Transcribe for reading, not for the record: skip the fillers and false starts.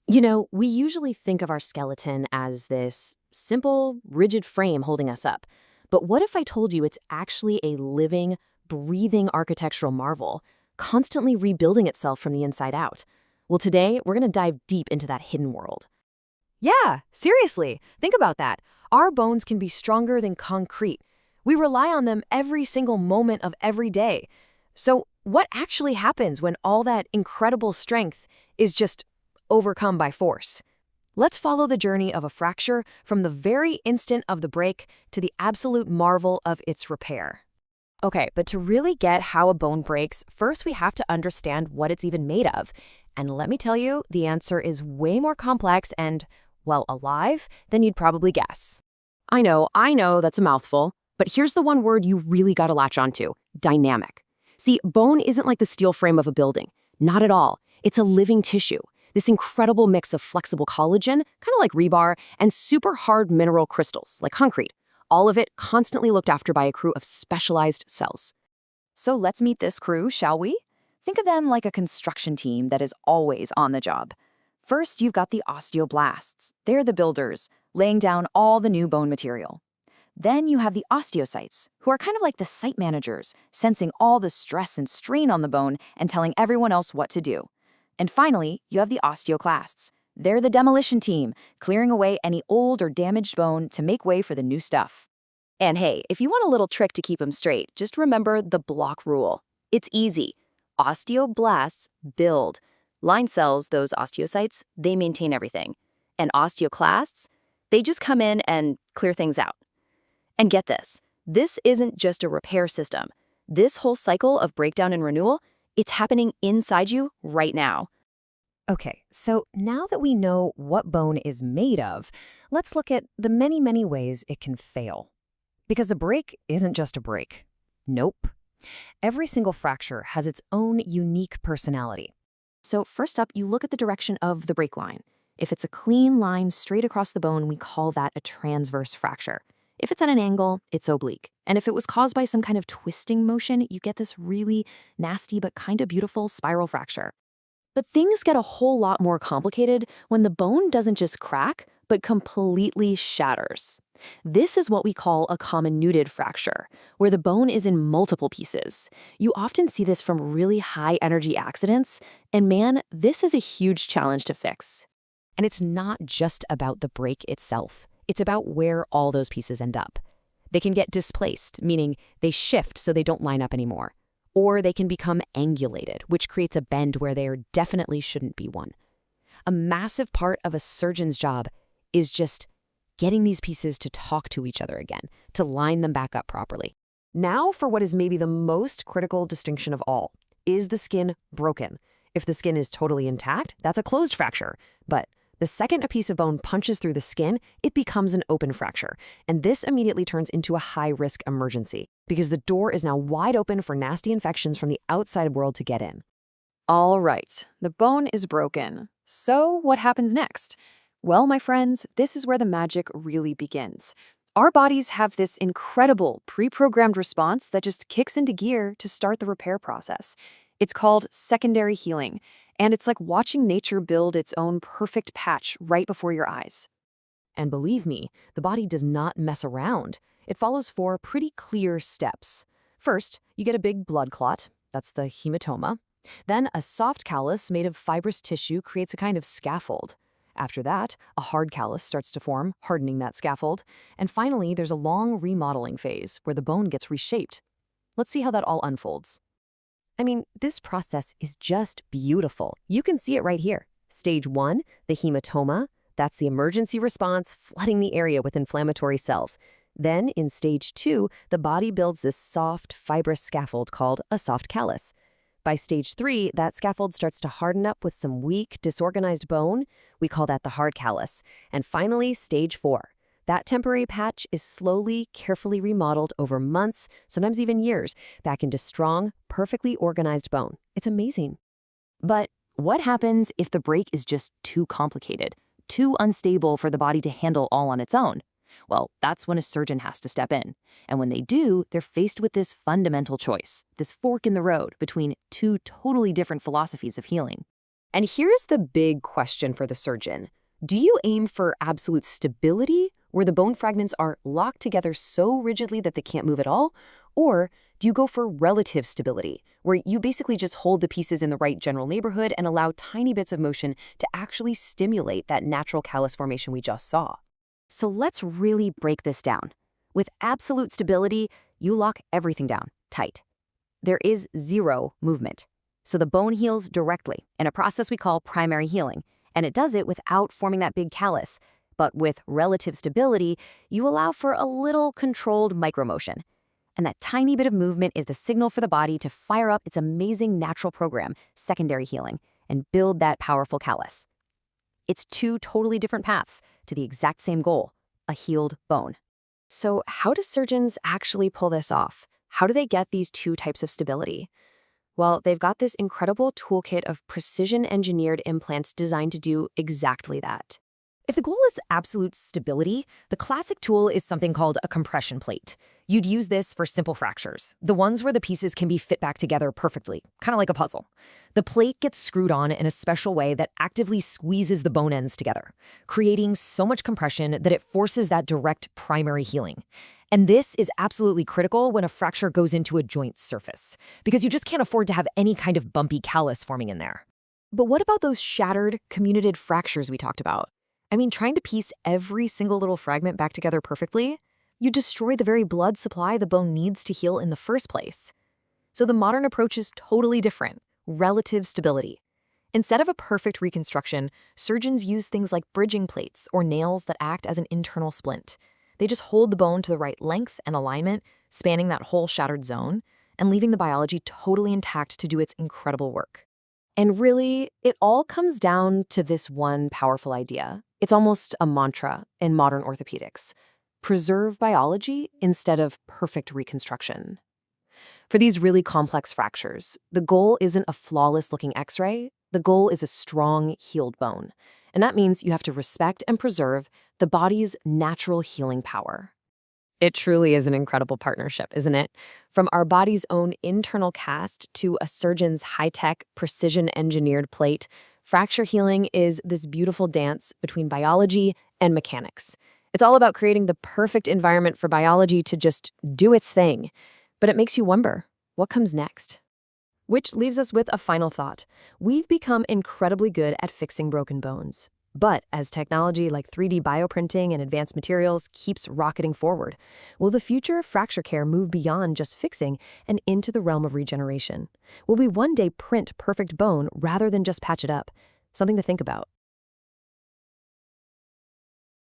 We usually think of our skeleton as this simple, rigid frame holding us up. But what if I told you it's actually a living, breathing architectural marvel, constantly rebuilding itself from the inside out? Well, today, we're going to dive deep into that hidden world. Yeah, seriously, think about that. Our bones can be stronger than concrete. We rely on them every single moment of every day. So, what actually happens when all that incredible strength is just overcome by force? Let's follow the journey of a fracture from the very instant of the break to the absolute marvel of its repair. Okay, but to really get how a bone breaks, first we have to understand what it's even made of. And let me tell you, the answer is way more complex and, well, alive than you'd probably guess. I know, that's a mouthful, but here's the one word you really got to latch onto: dynamic. See, bone isn't like the steel frame of a building. Not at all. It's a living tissue. This incredible mix of flexible collagen, kind of like rebar, and super hard mineral crystals, like concrete. All of it constantly looked after by a crew of specialized cells. So let's meet this crew, shall we? Think of them like a construction team that is always on the job. First, you've got the osteoblasts. They're the builders, laying down all the new bone material. Then you have the osteocytes, who are kind of like the site managers, sensing all the stress and strain on the bone and telling everyone else what to do. And finally, you have the osteoclasts. They're the demolition team, clearing away any old or damaged bone to make way for the new stuff. And hey, if you want a little trick to keep them straight, just remember the block rule. It's easy. Osteoblasts build. Line cells, those osteocytes, they maintain everything. And osteoclasts, they just come in and clear things out. And get this isn't just a repair system. This whole cycle of breakdown and renewal, it's happening inside you right now. Okay, so now that we know what bone is made of, let's look at the many, many ways it can fail. Because a break isn't just a break. Nope. Every single fracture has its own unique personality. So first up, you look at the direction of the break line. If it's a clean line straight across the bone, we call that a transverse fracture. If it's at an angle, it's oblique. And if it was caused by some kind of twisting motion, you get this really nasty but kind of beautiful spiral fracture. But things get a whole lot more complicated when the bone doesn't just crack, but completely shatters. This is what we call a comminuted fracture, where the bone is in multiple pieces. You often see this from really high-energy accidents, and man, this is a huge challenge to fix. And it's not just about the break itself. It's about where all those pieces end up. They can get displaced, meaning they shift so they don't line up anymore. Or they can become angulated, which creates a bend where there definitely shouldn't be one. A massive part of a surgeon's job is just getting these pieces to talk to each other again, to line them back up properly. Now for what is maybe the most critical distinction of all. Is the skin broken? If the skin is totally intact, that's a closed fracture. But the second a piece of bone punches through the skin, it becomes an open fracture. And this immediately turns into a high-risk emergency because the door is now wide open for nasty infections from the outside world to get in. All right, the bone is broken. So what happens next? Well, my friends, this is where the magic really begins. Our bodies have this incredible pre-programmed response that just kicks into gear to start the repair process. It's called secondary healing, and it's like watching nature build its own perfect patch right before your eyes. And believe me, the body does not mess around. It follows 4 pretty clear steps. First, you get a big blood clot. That's the hematoma. Then a soft callus made of fibrous tissue creates a kind of scaffold. After that, a hard callus starts to form, hardening that scaffold. And finally, there's a long remodeling phase where the bone gets reshaped. Let's see how that all unfolds. I mean, this process is just beautiful. You can see it right here. Stage 1, the hematoma. That's the emergency response flooding the area with inflammatory cells. Then, in stage 2, the body builds this soft, fibrous scaffold called a soft callus. By stage 3, that scaffold starts to harden up with some weak, disorganized bone. We call that the hard callus. And finally, stage 4. That temporary patch is slowly, carefully remodeled over months, sometimes even years, back into strong, perfectly organized bone. It's amazing. But what happens if the break is just too complicated, too unstable for the body to handle all on its own? Well, that's when a surgeon has to step in. And when they do, they're faced with this fundamental choice, this fork in the road between 2 totally different philosophies of healing. And here's the big question for the surgeon. Do you aim for absolute stability, where the bone fragments are locked together so rigidly that they can't move at all? Or do you go for relative stability, where you basically just hold the pieces in the right general neighborhood and allow tiny bits of motion to actually stimulate that natural callus formation we just saw? So let's really break this down. With absolute stability, you lock everything down tight. There is zero movement. So the bone heals directly in a process we call primary healing, and it does it without forming that big callus. But with relative stability, you allow for a little controlled micromotion. And that tiny bit of movement is the signal for the body to fire up its amazing natural program, secondary healing, and build that powerful callus. It's two totally different paths to the exact same goal, a healed bone. So how do surgeons actually pull this off? How do they get these two types of stability? Well, they've got this incredible toolkit of precision-engineered implants designed to do exactly that. If the goal is absolute stability, the classic tool is something called a compression plate. You'd use this for simple fractures, the ones where the pieces can be fit back together perfectly, kind of like a puzzle. The plate gets screwed on in a special way that actively squeezes the bone ends together, creating so much compression that it forces that direct primary healing. And this is absolutely critical when a fracture goes into a joint surface, because you just can't afford to have any kind of bumpy callus forming in there. But what about those shattered, comminuted fractures we talked about? I mean, trying to piece every single little fragment back together perfectly, you destroy the very blood supply the bone needs to heal in the first place. So the modern approach is totally different, relative stability. Instead of a perfect reconstruction, surgeons use things like bridging plates or nails that act as an internal splint. They just hold the bone to the right length and alignment, spanning that whole shattered zone, and leaving the biology totally intact to do its incredible work. And really, it all comes down to this one powerful idea. It's almost a mantra in modern orthopedics. Preserve biology instead of perfect reconstruction. For these really complex fractures, the goal isn't a flawless-looking X-ray. The goal is a strong, healed bone. And that means you have to respect and preserve the body's natural healing power. It truly is an incredible partnership, isn't it? From our body's own internal cast to a surgeon's high-tech, precision-engineered plate, fracture healing is this beautiful dance between biology and mechanics. It's all about creating the perfect environment for biology to just do its thing. But it makes you wonder, what comes next? Which leaves us with a final thought. We've become incredibly good at fixing broken bones. But as technology like 3D bioprinting and advanced materials keeps rocketing forward, will the future of fracture care move beyond just fixing and into the realm of regeneration? Will we one day print perfect bone rather than just patch it up? Something to think about.